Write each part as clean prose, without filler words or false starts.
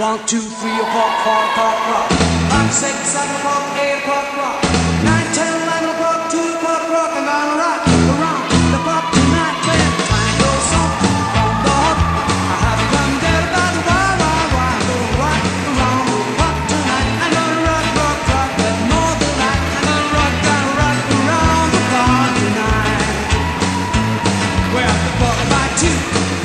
1, 2, 3 o'clock, 4 o'clock, rock. 5, 6, 7 o'clock, 8 o'clock, rock. 9, 10, 11 o'clock, 2 o'clock, rock. I'm gonna rock around the clock tonight. When time goes on the hook, I haven't come dead about the why. I'm gonna rock around the clock tonight. I'm gonna rock, rock, rock with more than that. I'm gonna rock around the clock tonight. Well, the clock by 2,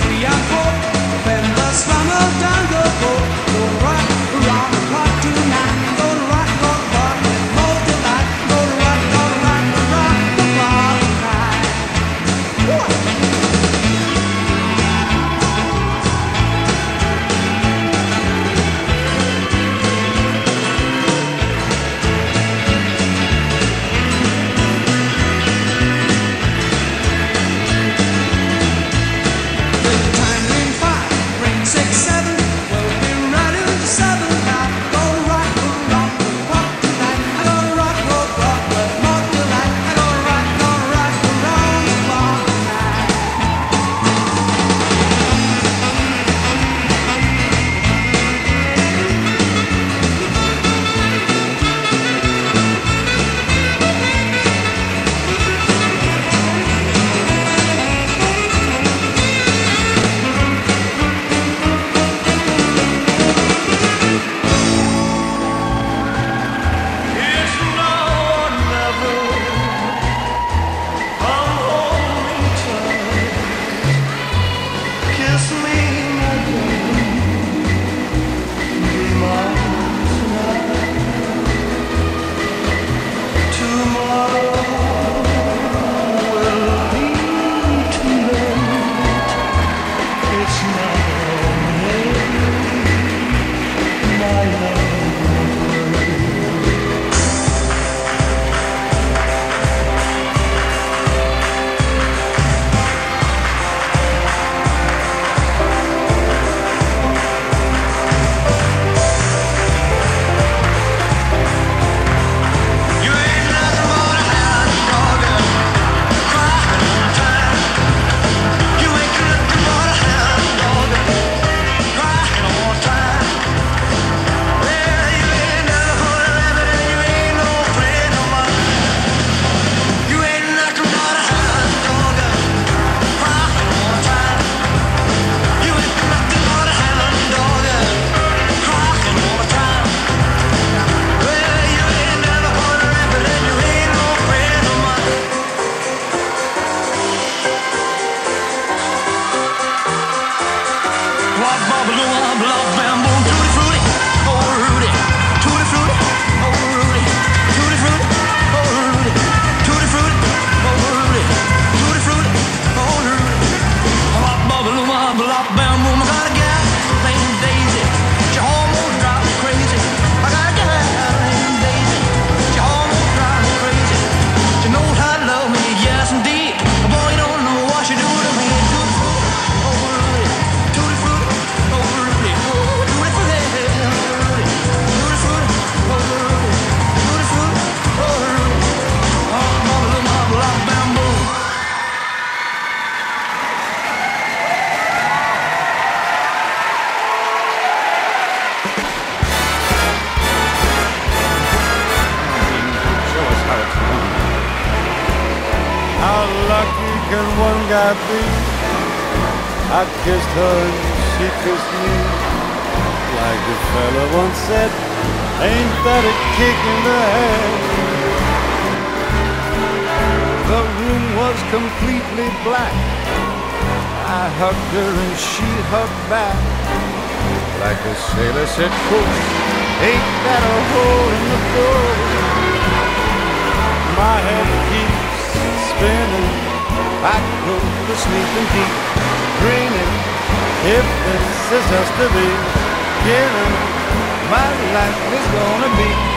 3 and 4. When the summer down the road, gonna rock around the clock tonight. Gonna rock, rock, rock with more than that. Gonna rock around the clock tonight. Can one guy be? I kissed her and she kissed me. Like the fella once said, ain't that a kick in the head? The room was completely black. I hugged her and she hugged back. Like a sailor said, coach, ain't that a hole in the boat? My head keeps spinning. I go to sleep in deep, dreaming if this is just the beginning, my life is gonna be